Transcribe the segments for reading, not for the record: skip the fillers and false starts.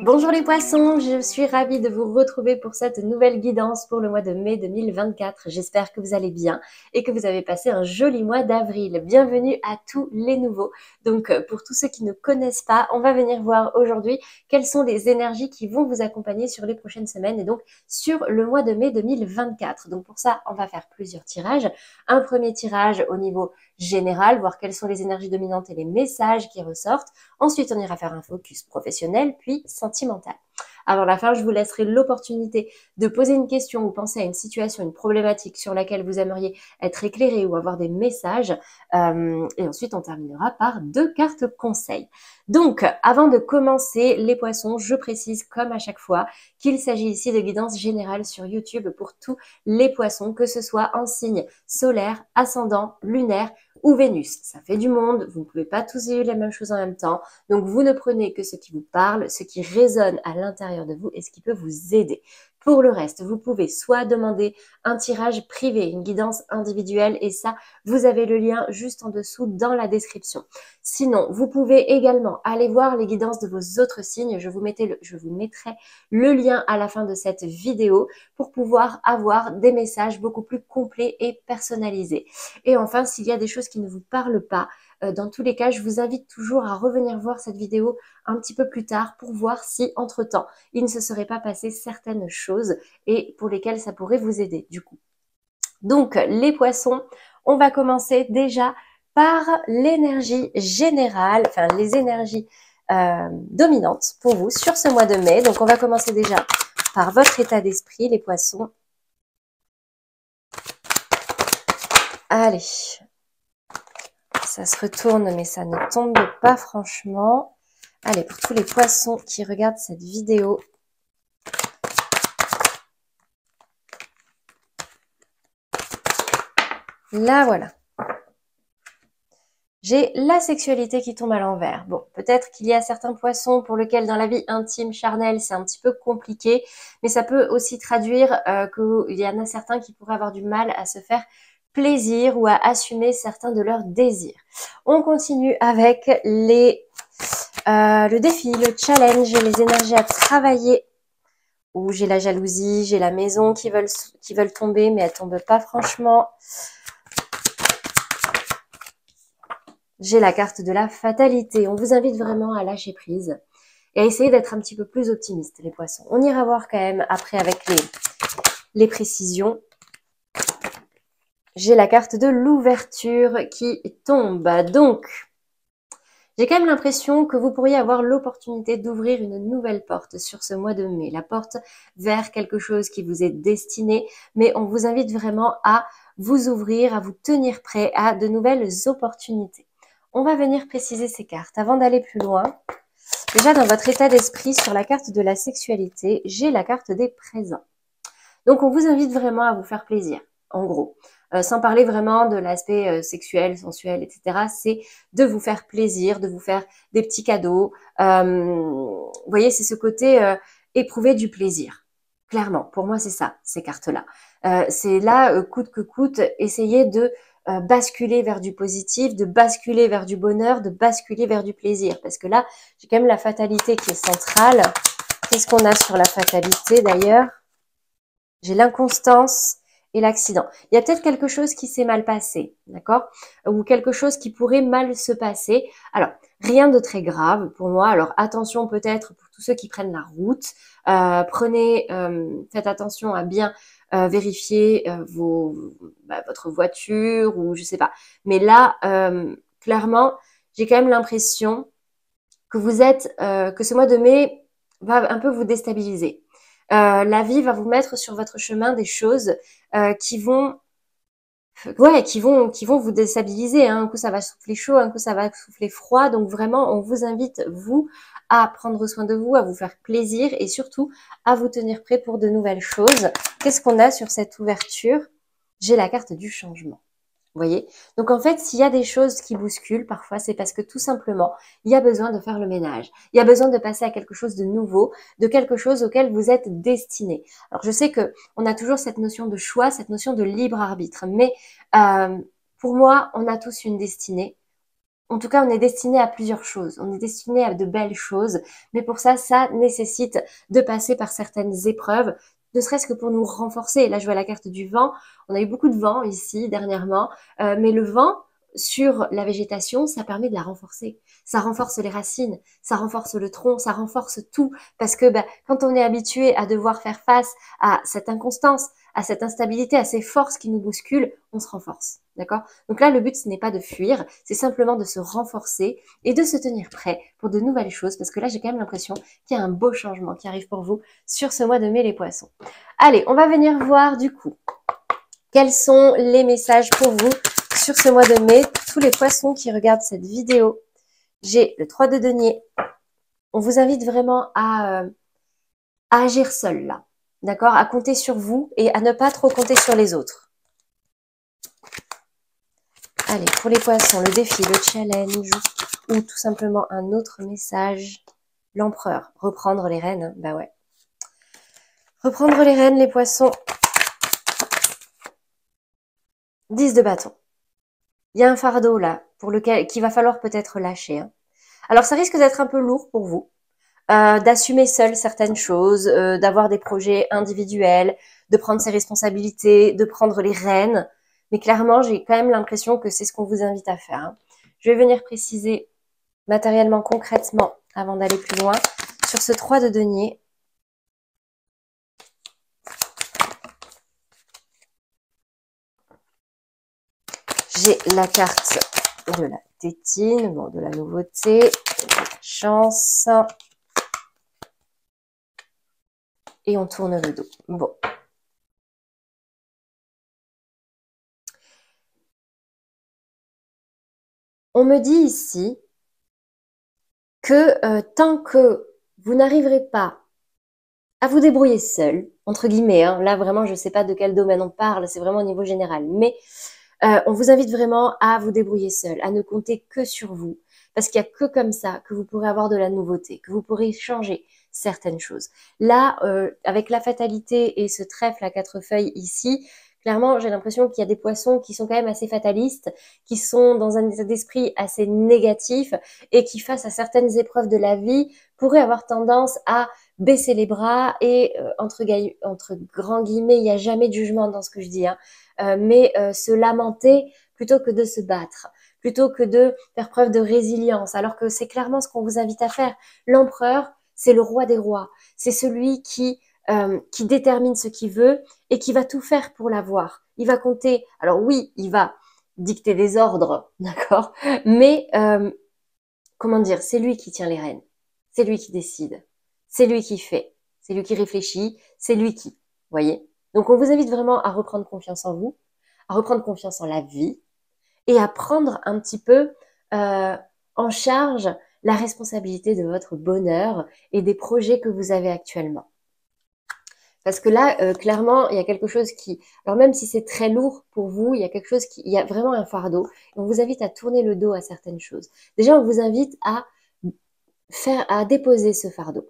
Bonjour les poissons, je suis ravie de vous retrouver pour cette nouvelle guidance pour le mois de mai 2024. J'espère que vous allez bien et que vous avez passé un joli mois d'avril. Bienvenue à tous les nouveaux. Donc pour tous ceux qui ne connaissent pas, on va venir voir aujourd'hui quelles sont les énergies qui vont vous accompagner sur les prochaines semaines et donc sur le mois de mai 2024. Donc pour ça, on va faire plusieurs tirages. Un premier tirage au niveau général, voir quelles sont les énergies dominantes et les messages qui ressortent. Ensuite, on ira faire un focus professionnel, puis sentimental. Avant la fin, je vous laisserai l'opportunité de poser une question ou penser à une situation, une problématique sur laquelle vous aimeriez être éclairé ou avoir des messages. Et ensuite, on terminera par 2 cartes conseils. Donc, avant de commencer, les poissons, je précise comme à chaque fois qu'il s'agit ici de guidance générale sur YouTube pour tous les poissons, que ce soit en signe solaire, ascendant, lunaire ou Vénus. Ça fait du monde, vous ne pouvez pas tous vivre la même chose en même temps. Donc, vous ne prenez que ce qui vous parle, ce qui résonne à l'intérieur de vous et ce qui peut vous aider. Pour le reste, vous pouvez soit demander un tirage privé, une guidance individuelle et ça, vous avez le lien juste en dessous dans la description. Sinon, vous pouvez également aller voir les guidances de vos autres signes. Je vous mettrai le lien à la fin de cette vidéo pour pouvoir avoir des messages beaucoup plus complets et personnalisés. Et enfin, s'il y a des choses qui ne vous parlent pas, dans tous les cas, je vous invite toujours à revenir voir cette vidéo un petit peu plus tard pour voir si, entre-temps, il ne se serait pas passé certaines choses et pour lesquelles ça pourrait vous aider du coup. Donc, les poissons, on va commencer déjà par l'énergie générale, enfin les énergies dominantes pour vous sur ce mois de mai. Donc, on va commencer déjà par votre état d'esprit, les poissons. Allez, ça se retourne, mais ça ne tombe pas franchement. Allez, pour tous les poissons qui regardent cette vidéo. Là, voilà. J'ai la sexualité qui tombe à l'envers. Bon, peut-être qu'il y a certains poissons pour lesquels dans la vie intime, charnelle, c'est un petit peu compliqué, mais ça peut aussi traduire qu'il y en a certains qui pourraient avoir du mal à se faire plaisir ou à assumer certains de leurs désirs. On continue avec le défi, le challenge, les énergies à travailler. Où j'ai la jalousie, j'ai la maison qui veulent tomber, mais elles tombent pas franchement. J'ai la carte de la fatalité. On vous invite vraiment à lâcher prise et à essayer d'être un petit peu plus optimiste, les poissons. On ira voir quand même après avec les précisions. J'ai la carte de l'ouverture qui tombe. Donc, j'ai quand même l'impression que vous pourriez avoir l'opportunité d'ouvrir une nouvelle porte sur ce mois de mai. La porte vers quelque chose qui vous est destiné, mais on vous invite vraiment à vous ouvrir, à vous tenir prêt à de nouvelles opportunités. On va venir préciser ces cartes. Avant d'aller plus loin, déjà dans votre état d'esprit, sur la carte de la sexualité, j'ai la carte des présents. Donc on vous invite vraiment à vous faire plaisir, en gros. Sans parler vraiment de l'aspect sexuel, sensuel, etc. C'est de vous faire plaisir, de vous faire des petits cadeaux. Vous voyez, c'est ce côté éprouver du plaisir. Clairement, pour moi, c'est ça, ces cartes-là. C'est là, coûte que coûte, essayer de basculer vers du positif, de basculer vers du bonheur, de basculer vers du plaisir. Parce que là, j'ai quand même la fatalité qui est centrale. Qu'est-ce qu'on a sur la fatalité d'ailleurs? J'ai l'inconstance et l'accident. Il y a peut-être quelque chose qui s'est mal passé, d'accord? Ou quelque chose qui pourrait mal se passer. Alors, rien de très grave pour moi. Alors, attention peut-être pour tous ceux qui prennent la route. Faites attention à bien vérifier votre voiture ou je sais pas. Mais là, clairement, j'ai quand même l'impression que que ce mois de mai va un peu vous déstabiliser. La vie va vous mettre sur votre chemin des choses qui vont vous déstabiliser. Hein. Un coup, ça va souffler chaud, un coup, ça va souffler froid. Donc vraiment, on vous invite, vous, à prendre soin de vous, à vous faire plaisir et surtout à vous tenir prêt pour de nouvelles choses. Qu'est-ce qu'on a sur cette ouverture? J'ai la carte du changement. Vous voyez? Donc en fait, s'il y a des choses qui bousculent, parfois, c'est parce que tout simplement, il y a besoin de faire le ménage. Il y a besoin de passer à quelque chose de nouveau, de quelque chose auquel vous êtes destiné. Alors je sais que on a toujours cette notion de choix, cette notion de libre arbitre, mais Pour moi, on a tous une destinée. En tout cas, on est destiné à plusieurs choses. On est destiné à de belles choses. Mais pour ça, ça nécessite de passer par certaines épreuves, ne serait-ce que pour nous renforcer. Là, je vois la carte du vent. On a eu beaucoup de vent ici dernièrement. Mais le vent sur la végétation, ça permet de la renforcer. Ça renforce les racines, ça renforce le tronc, ça renforce tout. Parce que quand on est habitué à devoir faire face à cette inconstance, à cette instabilité, à ces forces qui nous bousculent, on se renforce. D'accord? Donc là, le but, ce n'est pas de fuir, c'est simplement de se renforcer et de se tenir prêt pour de nouvelles choses, parce que là, j'ai quand même l'impression qu'il y a un beau changement qui arrive pour vous sur ce mois de mai, les poissons. Allez, on va venir voir du coup quels sont les messages pour vous sur ce mois de mai. Tous les poissons qui regardent cette vidéo, j'ai le 3 de denier. On vous invite vraiment à agir seul là, d'accord? À compter sur vous et à ne pas trop compter sur les autres. Allez, pour les poissons, le défi, le challenge ou tout simplement un autre message. L'empereur, reprendre les rênes, bah ouais. Reprendre les rênes, les poissons. 10 de bâton. Il y a un fardeau là, pour lequel qu'il va falloir peut-être lâcher. Hein. Alors ça risque d'être un peu lourd pour vous, d'assumer seul certaines choses, d'avoir des projets individuels, de prendre ses responsabilités, de prendre les rênes. Mais clairement, j'ai quand même l'impression que c'est ce qu'on vous invite à faire. Hein. Je vais venir préciser matériellement, concrètement, avant d'aller plus loin, sur ce 3 de denier. J'ai la carte de la tétine, bon, de la nouveauté, de la chance. Et on tourne le dos. Bon. On me dit ici que tant que vous n'arriverez pas à vous débrouiller seul, entre guillemets, hein, là vraiment je ne sais pas de quel domaine on parle, c'est vraiment au niveau général, mais on vous invite vraiment à vous débrouiller seul, à ne compter que sur vous, parce qu'il n'y a que comme ça que vous pourrez avoir de la nouveauté, que vous pourrez changer certaines choses. Là, avec la fatalité et ce trèfle à 4 feuilles ici, clairement, j'ai l'impression qu'il y a des poissons qui sont quand même assez fatalistes, qui sont dans un état d'esprit assez négatif et qui, face à certaines épreuves de la vie, pourraient avoir tendance à baisser les bras et, entre grands guillemets, il n'y a jamais de jugement dans ce que je dis, hein, mais se lamenter plutôt que de se battre, plutôt que de faire preuve de résilience, alors que c'est clairement ce qu'on vous invite à faire. L'empereur, c'est le roi des rois, c'est celui qui détermine ce qu'il veut et qui va tout faire pour l'avoir. Il va compter, alors oui, il va dicter des ordres, d'accord, mais comment dire, c'est lui qui tient les rênes, c'est lui qui décide, c'est lui qui fait, c'est lui qui réfléchit, c'est lui qui, voyez. Donc on vous invite vraiment à reprendre confiance en vous, à reprendre confiance en la vie et à prendre un petit peu en charge la responsabilité de votre bonheur et des projets que vous avez actuellement. Parce que là, clairement, il y a quelque chose qui, alors même si c'est très lourd pour vous, il y a quelque chose il y a vraiment un fardeau. On vous invite à tourner le dos à certaines choses. Déjà, on vous invite à déposer ce fardeau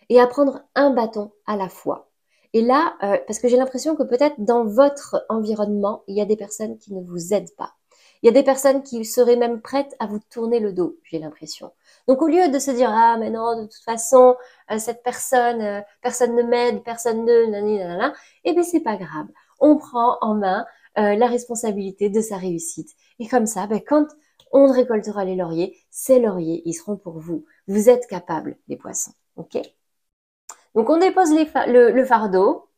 et à prendre un bâton à la fois. Et là, parce que j'ai l'impression que peut-être dans votre environnement, il y a des personnes qui ne vous aident pas. Il y a des personnes qui seraient même prêtes à vous tourner le dos, j'ai l'impression. Donc au lieu de se dire ah mais non de toute façon cette personne personne ne m'aide, personne ne nanana, eh bien c'est pas grave. On prend en main la responsabilité de sa réussite. Et comme ça, quand on récoltera les lauriers, ces lauriers, ils seront pour vous. Vous êtes capables, les poissons. Ok? Donc on dépose le fardeau,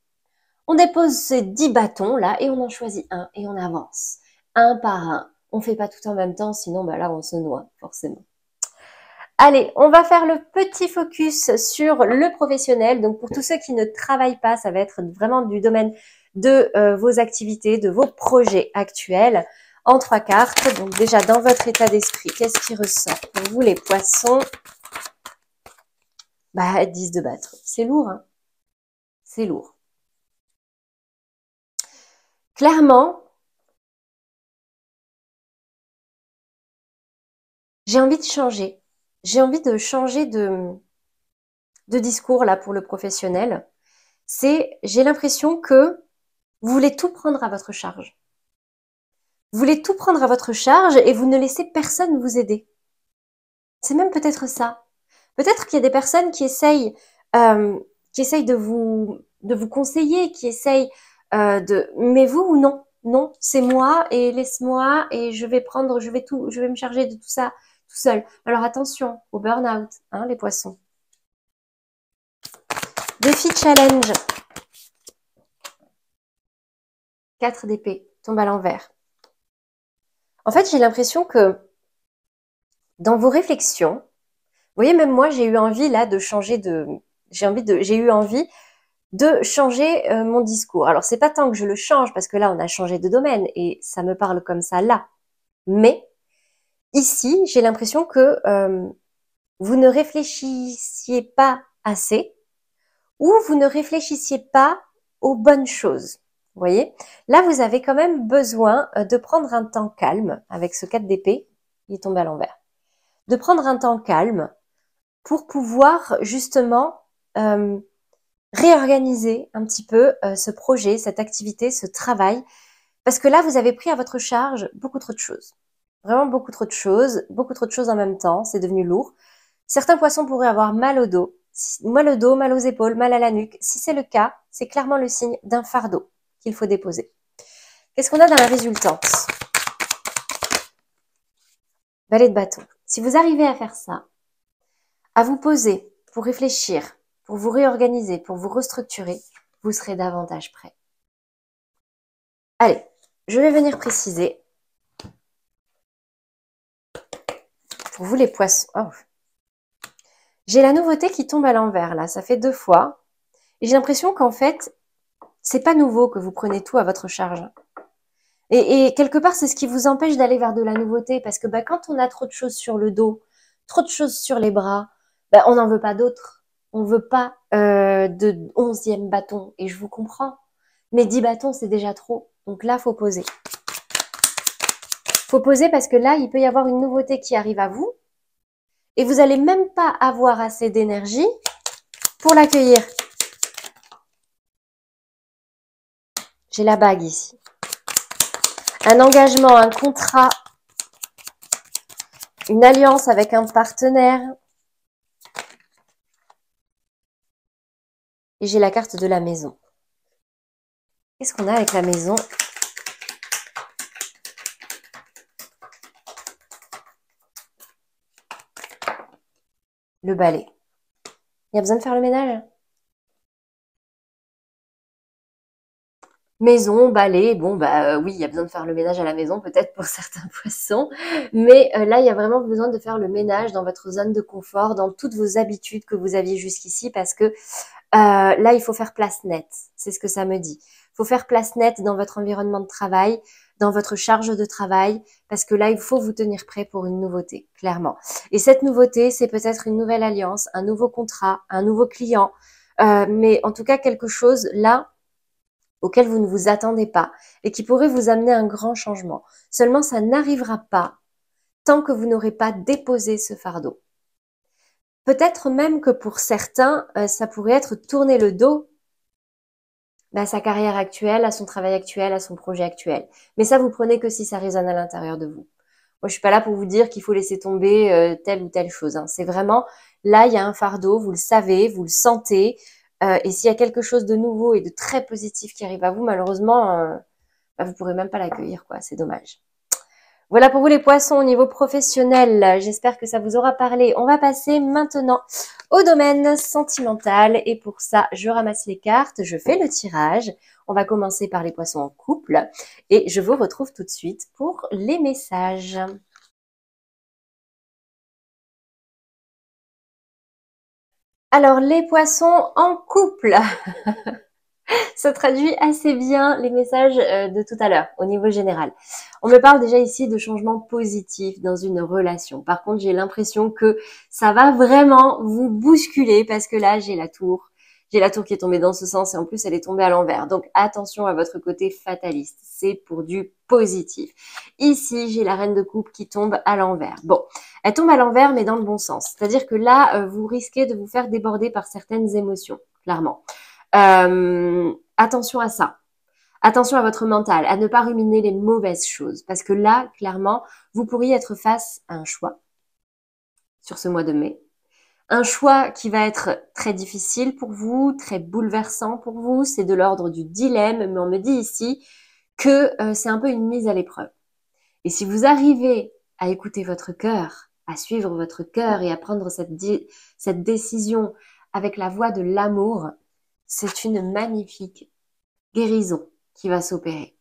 on dépose ces 10 bâtons là et on en choisit un et on avance. Un par un. On fait pas tout en même temps, sinon là on se noie, forcément. Allez, on va faire le petit focus sur le professionnel. Donc pour tous ceux qui ne travaillent pas, ça va être vraiment du domaine de vos activités, de vos projets actuels. En 3 cartes, donc déjà dans votre état d'esprit, qu'est-ce qui ressort pour vous les poissons? 10 de battre. C'est lourd, hein? C'est lourd. Clairement, j'ai envie de changer. J'ai envie de changer de discours là pour le professionnel. J'ai l'impression que vous voulez tout prendre à votre charge. Vous voulez tout prendre à votre charge et vous ne laissez personne vous aider. C'est même peut-être ça. Peut-être qu'il y a des personnes qui essayent de vous conseiller, qui essayent mais vous, non. Non, c'est moi et laisse-moi et je vais me charger de tout ça tout seul. Alors attention au burn-out, hein, les poissons. Défi challenge. 4 d'épée, tombe à l'envers. En fait, j'ai l'impression que dans vos réflexions, vous voyez, même moi, j'ai eu envie là de changer j'ai eu envie de changer mon discours. Alors, c'est pas tant que je le change parce que là, on a changé de domaine et ça me parle comme ça là. Mais ici, j'ai l'impression que vous ne réfléchissiez pas assez ou vous ne réfléchissiez pas aux bonnes choses. Vous voyez? Là, vous avez quand même besoin de prendre un temps calme avec ce 4 d'épée. Il est tombé à l'envers. De prendre un temps calme pour pouvoir justement réorganiser un petit peu ce projet, cette activité, ce travail. Parce que là, vous avez pris à votre charge beaucoup trop de choses. Vraiment beaucoup trop de choses en même temps. C'est devenu lourd. Certains poissons pourraient avoir mal au dos, mal aux épaules, mal à la nuque. Si c'est le cas, c'est clairement le signe d'un fardeau qu'il faut déposer. Qu'est-ce qu'on a dans la résultante? Valet de bâton. Si vous arrivez à faire ça, à vous poser pour réfléchir, pour vous réorganiser, pour vous restructurer, vous serez davantage prêt. Allez, je vais venir préciser. Pour vous les poissons, oh. J'ai la nouveauté qui tombe à l'envers là, ça fait 2 fois. Et j'ai l'impression qu'en fait, c'est pas nouveau que vous prenez tout à votre charge. Et quelque part, c'est ce qui vous empêche d'aller vers de la nouveauté. Parce que quand on a trop de choses sur le dos, trop de choses sur les bras, on n'en veut pas d'autres. On veut pas de 11e bâton. Et je vous comprends. Mais 10 bâtons, c'est déjà trop. Donc là, faut poser. Faut poser parce que là, il peut y avoir une nouveauté qui arrive à vous. Et vous n'allez même pas avoir assez d'énergie pour l'accueillir. J'ai la bague ici. Un engagement, un contrat, une alliance avec un partenaire. Et j'ai la carte de la maison. Qu'est-ce qu'on a avec la maison? Le balai. Il y a besoin de faire le ménage? Maison, balai, bon oui, il y a besoin de faire le ménage à la maison, peut-être pour certains poissons, mais là, il y a vraiment besoin de faire le ménage dans votre zone de confort, dans toutes vos habitudes que vous aviez jusqu'ici, parce que là, il faut faire place nette, c'est ce que ça me dit. Il faut faire place nette dans votre environnement de travail, dans votre charge de travail, parce que là, il faut vous tenir prêt pour une nouveauté, clairement. Et cette nouveauté, c'est peut-être une nouvelle alliance, un nouveau contrat, un nouveau client, mais en tout cas quelque chose là auquel vous ne vous attendez pas et qui pourrait vous amener un grand changement. Seulement, ça n'arrivera pas tant que vous n'aurez pas déposé ce fardeau. Peut-être même que pour certains, ça pourrait être tourner le dos à sa carrière actuelle, à son travail actuel, à son projet actuel. Mais ça, vous prenez que si ça résonne à l'intérieur de vous. Moi, je suis pas là pour vous dire qu'il faut laisser tomber telle ou telle chose. Hein. C'est vraiment, là, il y a un fardeau, vous le savez, vous le sentez. Et s'il y a quelque chose de nouveau et de très positif qui arrive à vous, malheureusement, vous pourrez même pas l'accueillir, quoi. C'est dommage. Voilà pour vous les poissons au niveau professionnel. J'espère que ça vous aura parlé. On va passer maintenant au domaine sentimental. Et pour ça, je ramasse les cartes, je fais le tirage. On va commencer par les poissons en couple. Et je vous retrouve tout de suite pour les messages. Alors, les poissons en couple. Ça traduit assez bien les messages de tout à l'heure, au niveau général. On me parle déjà ici de changements positifs dans une relation. Par contre, j'ai l'impression que ça va vraiment vous bousculer parce que là, j'ai la tour. J'ai la tour qui est tombée dans ce sens et en plus, elle est tombée à l'envers. Donc, attention à votre côté fataliste. C'est pour du positif. Ici, j'ai la reine de coupe qui tombe à l'envers. Bon, elle tombe à l'envers, mais dans le bon sens. C'est-à-dire que là, vous risquez de vous faire déborder par certaines émotions, clairement. Attention à ça. Attention à votre mental, à ne pas ruminer les mauvaises choses. Parce que là, clairement, vous pourriez être face à un choix sur ce mois de mai. Un choix qui va être très difficile pour vous, très bouleversant pour vous. C'est de l'ordre du dilemme, mais on me dit ici que c'est un peu une mise à l'épreuve. Et si vous arrivez à écouter votre cœur, à suivre votre cœur et à prendre cette décision avec la voix de l'amour, c'est une magnifique guérison qui va s'opérer.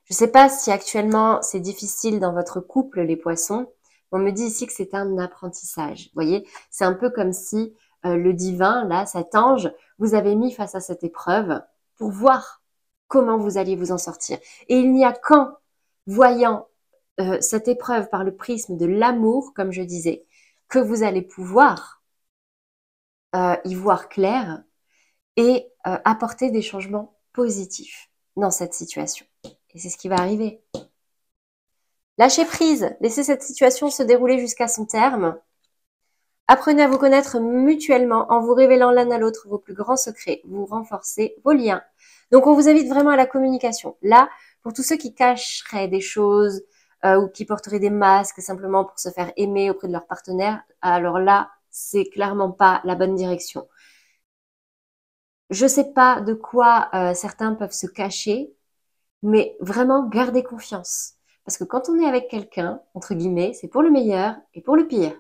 Je ne sais pas si actuellement c'est difficile dans votre couple, les poissons. On me dit ici que c'est un apprentissage. Vous voyez, c'est un peu comme si le divin, là, cet ange, vous avait mis face à cette épreuve pour voir comment vous alliez vous en sortir. Et il n'y a qu'en voyant cette épreuve par le prisme de l'amour, comme je disais, que vous allez pouvoir y voir clair et apporter des changements positifs dans cette situation. Et c'est ce qui va arriver. Lâchez prise, laissez cette situation se dérouler jusqu'à son terme. Apprenez à vous connaître mutuellement en vous révélant l'un à l'autre vos plus grands secrets. Vous renforcez vos liens. Donc, on vous invite vraiment à la communication. Là, pour tous ceux qui cacheraient des choses ou qui porteraient des masques simplement pour se faire aimer auprès de leur partenaire, alors là, c'est clairement pas la bonne direction. Je sais pas de quoi certains peuvent se cacher, mais vraiment gardez confiance. Parce que quand on est avec quelqu'un, entre guillemets, c'est pour le meilleur et pour le pire.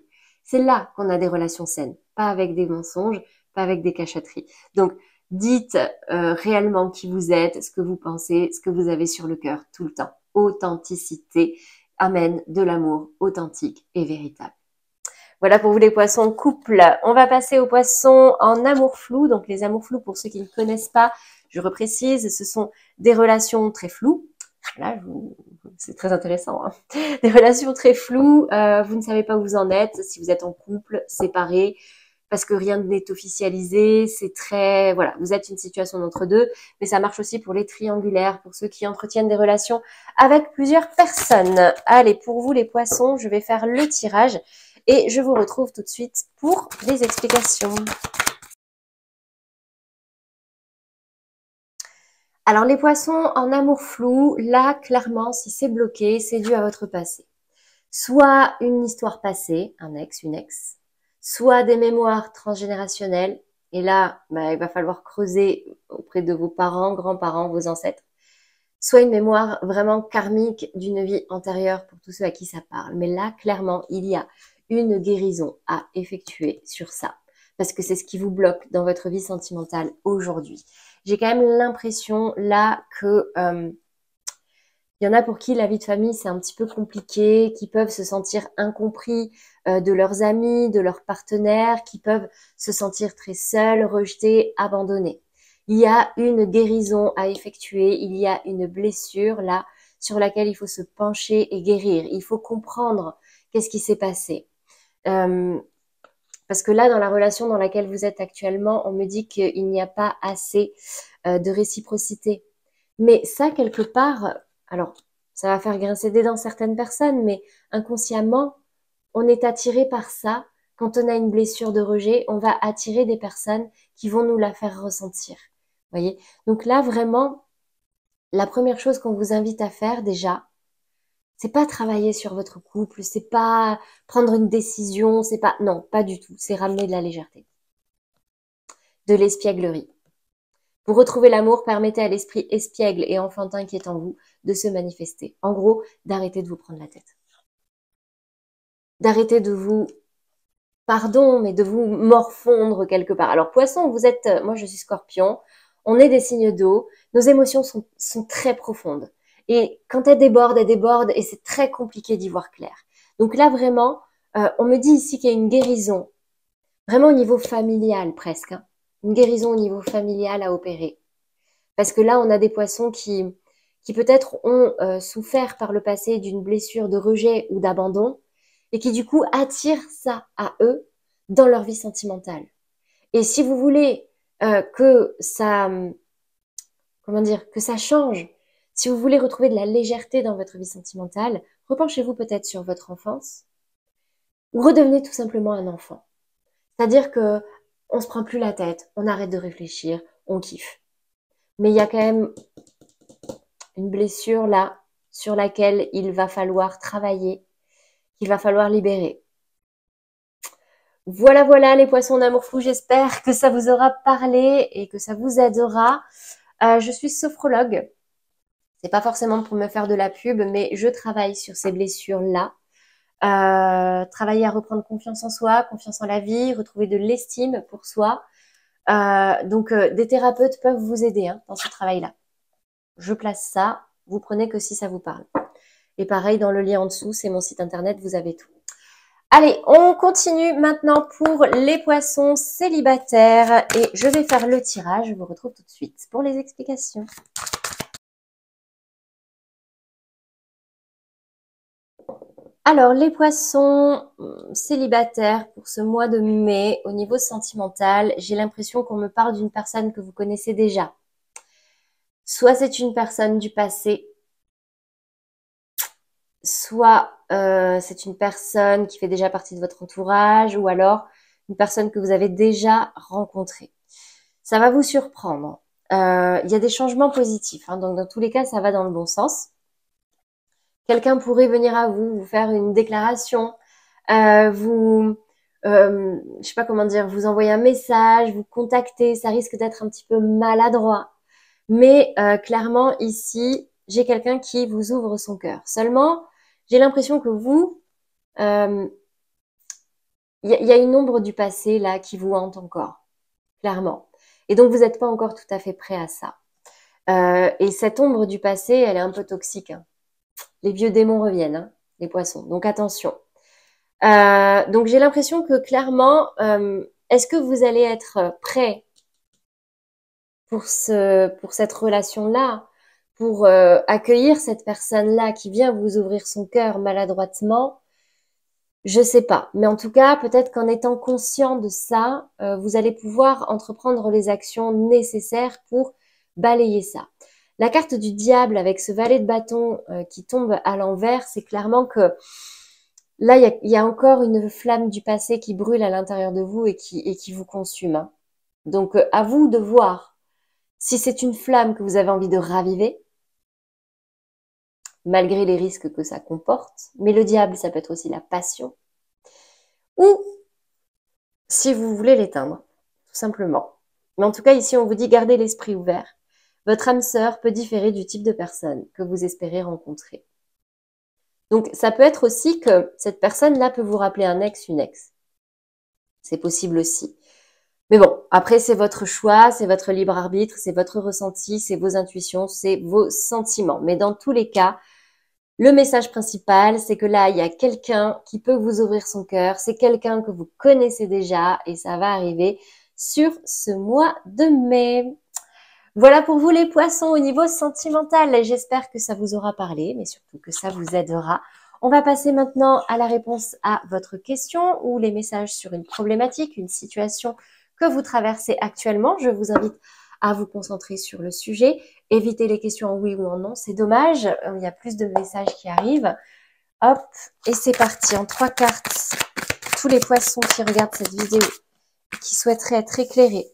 C'est là qu'on a des relations saines, pas avec des mensonges, pas avec des cachotteries. Donc, dites réellement qui vous êtes, ce que vous pensez, ce que vous avez sur le cœur tout le temps. Authenticité amène de l'amour authentique et véritable. Voilà pour vous les poissons couple. On va passer aux poissons en amour flou. Donc les amours flous, pour ceux qui ne connaissent pas, je reprécise, ce sont des relations très floues. Là, c'est très intéressant. Hein. Des relations très floues, vous ne savez pas où vous en êtes, si vous êtes en couple, séparé, parce que rien n'est officialisé, c'est très... Voilà, vous êtes une situation d'entre deux, mais ça marche aussi pour les triangulaires, pour ceux qui entretiennent des relations avec plusieurs personnes. Allez, pour vous les poissons, je vais faire le tirage et je vous retrouve tout de suite pour les explications. Alors les poissons en amour flou, là clairement si c'est bloqué, c'est dû à votre passé. Soit une histoire passée, un ex, une ex, soit des mémoires transgénérationnelles, et là il va falloir creuser auprès de vos parents, grands-parents, vos ancêtres, soit une mémoire vraiment karmique d'une vie antérieure pour tous ceux à qui ça parle. Mais là clairement il y a une guérison à effectuer sur ça, parce que c'est ce qui vous bloque dans votre vie sentimentale aujourd'hui. J'ai quand même l'impression là que il y en a pour qui la vie de famille c'est un petit peu compliqué, qui peuvent se sentir incompris de leurs amis, de leurs partenaires, qui peuvent se sentir très seuls, rejetés, abandonnés. Il y a une guérison à effectuer, il y a une blessure là sur laquelle il faut se pencher et guérir. Il faut comprendre qu'est-ce qui s'est passé. Parce que là, dans la relation dans laquelle vous êtes actuellement, on me dit qu'il n'y a pas assez de réciprocité. Mais ça, quelque part, alors, ça va faire grincer des dents certaines personnes, mais inconsciemment, on est attiré par ça. Quand on a une blessure de rejet, on va attirer des personnes qui vont nous la faire ressentir. Voyez? Donc là, vraiment, la première chose qu'on vous invite à faire déjà, c'est pas travailler sur votre couple, c'est pas prendre une décision, c'est pas... Non, pas du tout. C'est ramener de la légèreté. De l'espièglerie. Pour retrouver l'amour, permettez à l'esprit espiègle et enfantin qui est en vous de se manifester. En gros, d'arrêter de vous prendre la tête. D'arrêter de vous... Pardon, mais de vous morfondre quelque part. Alors, poisson, vous êtes... Moi, je suis scorpion. On est des signes d'eau. Nos émotions sont très profondes. Et quand elles débordent et c'est très compliqué d'y voir clair. Donc là, vraiment, on me dit ici qu'il y a une guérison, vraiment au niveau familial presque, hein. Une guérison au niveau familial à opérer. Parce que là, on a des poissons qui peut-être ont souffert par le passé d'une blessure de rejet ou d'abandon et qui du coup attirent ça à eux dans leur vie sentimentale. Et si vous voulez que ça, comment dire, que ça change, si vous voulez retrouver de la légèreté dans votre vie sentimentale, repenchez-vous peut-être sur votre enfance ou redevenez tout simplement un enfant. C'est-à-dire que on se prend plus la tête, on arrête de réfléchir, on kiffe. Mais il y a quand même une blessure là sur laquelle il va falloir travailler, qu'il va falloir libérer. Voilà, voilà les poissons d'amour fou, j'espère que ça vous aura parlé et que ça vous aidera. Je suis sophrologue. C'est pas forcément pour me faire de la pub, mais je travaille sur ces blessures-là. Travailler à reprendre confiance en soi, confiance en la vie, retrouver de l'estime pour soi. Donc, des thérapeutes peuvent vous aider dans ce travail-là. Je place ça, vous prenez que si ça vous parle. Et pareil, dans le lien en dessous, c'est mon site internet, vous avez tout. Allez, on continue maintenant pour les poissons célibataires et je vais faire le tirage. Je vous retrouve tout de suite pour les explications. Alors, les poissons célibataires pour ce mois de mai, au niveau sentimental, j'ai l'impression qu'on me parle d'une personne que vous connaissez déjà. Soit c'est une personne du passé, soit c'est une personne qui fait déjà partie de votre entourage, ou alors une personne que vous avez déjà rencontrée. Ça va vous surprendre. Il y a des changements positifs, donc dans tous les cas, ça va dans le bon sens. Quelqu'un pourrait venir à vous, vous faire une déclaration, je sais pas comment dire, vous envoyer un message, vous contacter, ça risque d'être un petit peu maladroit. Mais clairement, ici, j'ai quelqu'un qui vous ouvre son cœur. Seulement, j'ai l'impression que vous, il y a une ombre du passé là qui vous hante encore, clairement. Et donc, vous n'êtes pas encore tout à fait prêt à ça. Et cette ombre du passé, elle est un peu toxique. Les vieux démons reviennent, les poissons. Donc, attention. Donc, j'ai l'impression que clairement, est-ce que vous allez être prêt pour cette relation-là, pour accueillir cette personne-là qui vient vous ouvrir son cœur maladroitement? Je sais pas, mais en tout cas, peut-être qu'en étant conscient de ça, vous allez pouvoir entreprendre les actions nécessaires pour balayer ça. La carte du diable avec ce valet de bâton qui tombe à l'envers, c'est clairement que là, il y a encore une flamme du passé qui brûle à l'intérieur de vous et qui vous consume. Donc, à vous de voir si c'est une flamme que vous avez envie de raviver, malgré les risques que ça comporte. Mais le diable, ça peut être aussi la passion. Ou si vous voulez l'éteindre, tout simplement. Mais en tout cas, ici, on vous dit gardez l'esprit ouvert. Votre âme sœur peut différer du type de personne que vous espérez rencontrer. Donc, ça peut être aussi que cette personne-là peut vous rappeler un ex, une ex. C'est possible aussi. Mais bon, après, c'est votre choix, c'est votre libre arbitre, c'est votre ressenti, c'est vos intuitions, c'est vos sentiments. Mais dans tous les cas, le message principal, c'est que là, il y a quelqu'un qui peut vous ouvrir son cœur. C'est quelqu'un que vous connaissez déjà et ça va arriver sur ce mois de mai. Voilà pour vous les poissons au niveau sentimental. J'espère que ça vous aura parlé, mais surtout que ça vous aidera. On va passer maintenant à la réponse à votre question ou les messages sur une problématique, une situation que vous traversez actuellement. Je vous invite à vous concentrer sur le sujet. Évitez les questions en oui ou en non, c'est dommage. Il y a plus de messages qui arrivent. Hop, et c'est parti. En 3 cartes, tous les poissons qui regardent cette vidéo, qui souhaiteraient être éclairés.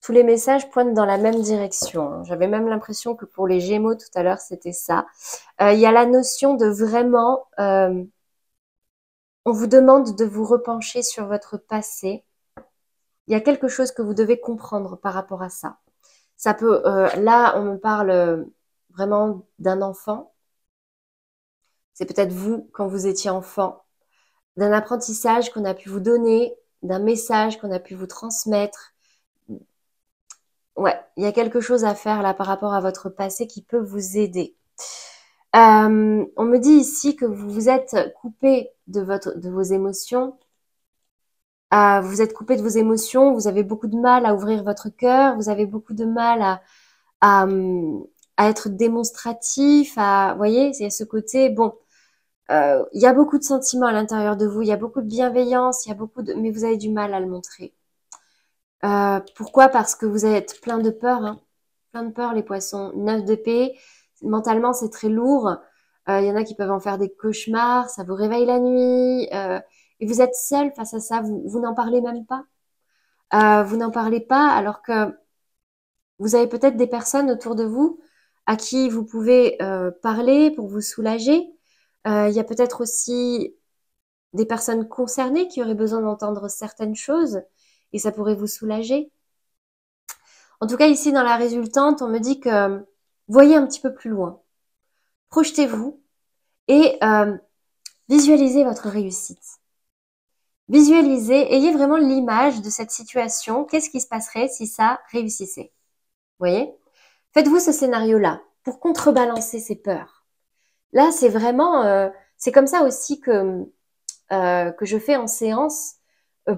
Tous les messages pointent dans la même direction. J'avais même l'impression que pour les Gémeaux tout à l'heure, c'était ça. Il y a la notion de vraiment, on vous demande de vous repencher sur votre passé. Il y a quelque chose que vous devez comprendre par rapport à ça. Ça peut, là, on me parle vraiment d'un enfant. C'est peut-être vous quand vous étiez enfant, d'un apprentissage qu'on a pu vous donner, d'un message qu'on a pu vous transmettre. Ouais, il y a quelque chose à faire là par rapport à votre passé qui peut vous aider. On me dit ici que vous vous êtes coupé de vos émotions. Vous êtes coupé de vos émotions, vous avez beaucoup de mal à ouvrir votre cœur, vous avez beaucoup de mal à, à être démonstratif, vous voyez, il y a ce côté, bon, il y a beaucoup de sentiments à l'intérieur de vous, il y a beaucoup de bienveillance, il y a beaucoup de, mais vous avez du mal à le montrer. Pourquoi? Parce que vous êtes plein de peur, hein. Plein de peur, les poissons. 9 d'épée, mentalement, c'est très lourd. Il y en a qui peuvent en faire des cauchemars, ça vous réveille la nuit. Et vous êtes seul face à ça, vous n'en parlez même pas. Vous n'en parlez pas alors que vous avez peut-être des personnes autour de vous à qui vous pouvez parler pour vous soulager. Il y a peut-être aussi des personnes concernées qui auraient besoin d'entendre certaines choses et ça pourrait vous soulager. En tout cas, ici, dans la résultante, on me dit que voyez un petit peu plus loin. Projetez-vous et visualisez votre réussite. Visualisez, ayez vraiment l'image de cette situation. Qu'est-ce qui se passerait si ça réussissait? Vous voyez? Faites-vous ce scénario-là pour contrebalancer ces peurs. Là, c'est vraiment, c'est comme ça aussi que je fais en séance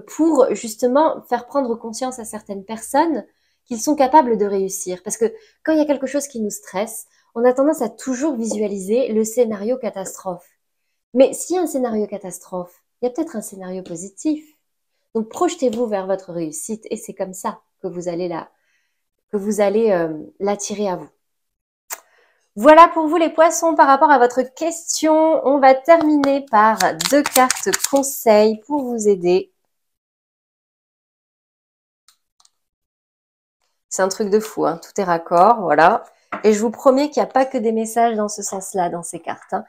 pour justement faire prendre conscience à certaines personnes qu'ils sont capables de réussir. Parce que quand il y a quelque chose qui nous stresse, on a tendance à toujours visualiser le scénario catastrophe. Mais s'il y a un scénario catastrophe, il y a peut-être un scénario positif. Donc projetez-vous vers votre réussite et c'est comme ça que vous allez l'attirer à vous. Voilà pour vous les poissons par rapport à votre question. On va terminer par 2 cartes conseils pour vous aider. C'est un truc de fou, hein. Tout est raccord, voilà. Et je vous promets qu'il n'y a pas que des messages dans ce sens-là, dans ces cartes, hein.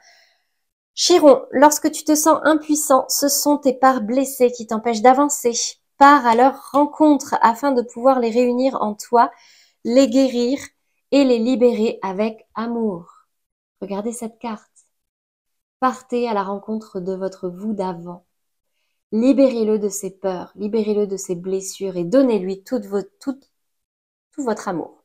Chiron, lorsque tu te sens impuissant, ce sont tes parts blessées qui t'empêchent d'avancer. Pars à leur rencontre afin de pouvoir les réunir en toi, les guérir et les libérer avec amour. Regardez cette carte. Partez à la rencontre de votre vous d'avant. Libérez-le de ses peurs, libérez-le de ses blessures et donnez-lui tout votre amour.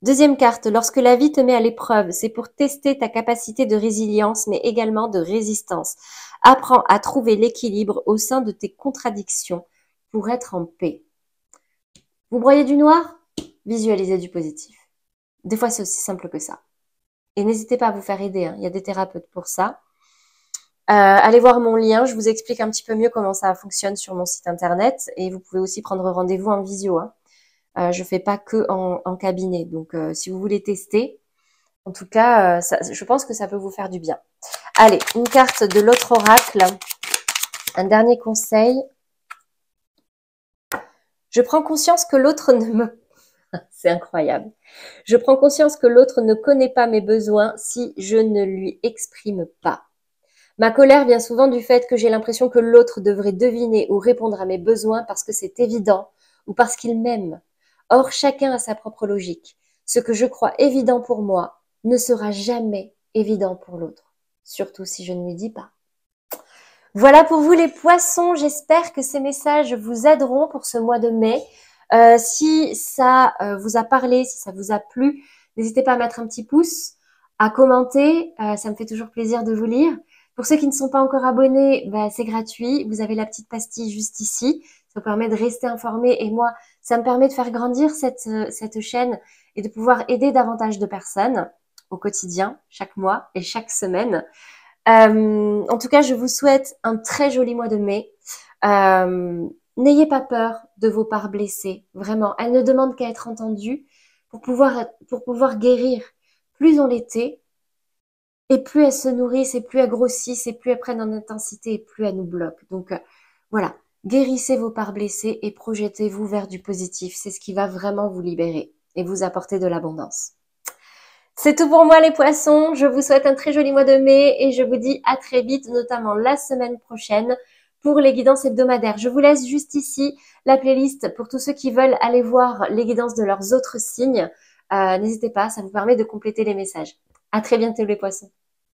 Deuxième carte, lorsque la vie te met à l'épreuve, c'est pour tester ta capacité de résilience, mais également de résistance. Apprends à trouver l'équilibre au sein de tes contradictions pour être en paix. Vous broyez du noir? Visualisez du positif. Des fois, c'est aussi simple que ça. Et n'hésitez pas à vous faire aider, hein. Il y a des thérapeutes pour ça. Allez voir mon lien, je vous explique un petit peu mieux comment ça fonctionne sur mon site internet. Et vous pouvez aussi prendre rendez-vous en visio, hein. Je fais pas que en cabinet. Donc, si vous voulez tester, en tout cas, je pense que ça peut vous faire du bien. Allez, une carte de l'autre oracle. Un dernier conseil. Je prends conscience que l'autre ne me... C'est incroyable. Je prends conscience que l'autre ne connaît pas mes besoins si je ne lui exprime pas. Ma colère vient souvent du fait que j'ai l'impression que l'autre devrait deviner ou répondre à mes besoins parce que c'est évident ou parce qu'il m'aime. Or, chacun a sa propre logique. Ce que je crois évident pour moi ne sera jamais évident pour l'autre, surtout si je ne lui dis pas. Voilà pour vous les poissons, j'espère que ces messages vous aideront pour ce mois de mai. Si ça vous a parlé, si ça vous a plu, n'hésitez pas à mettre un petit pouce, à commenter, ça me fait toujours plaisir de vous lire. Pour ceux qui ne sont pas encore abonnés, c'est gratuit, vous avez la petite pastille juste ici, ça vous permet de rester informé et moi, ça me permet de faire grandir cette chaîne et de pouvoir aider davantage de personnes au quotidien, chaque mois et chaque semaine. En tout cas, je vous souhaite un très joli mois de mai. N'ayez pas peur de vos parts blessées, vraiment. Elles ne demandent qu'à être entendues pour pouvoir guérir. Plus on l'était, et plus elles se nourrissent, et plus elles grossissent, et plus elles prennent en intensité, et plus elles nous bloquent. Donc voilà, guérissez vos parts blessées et projetez-vous vers du positif. C'est ce qui va vraiment vous libérer et vous apporter de l'abondance. C'est tout pour moi les poissons, je vous souhaite un très joli mois de mai et je vous dis à très vite, notamment la semaine prochaine pour les guidances hebdomadaires. Je vous laisse juste ici la playlist pour tous ceux qui veulent aller voir les guidances de leurs autres signes. N'hésitez pas, ça vous permet de compléter les messages. À très bientôt les poissons.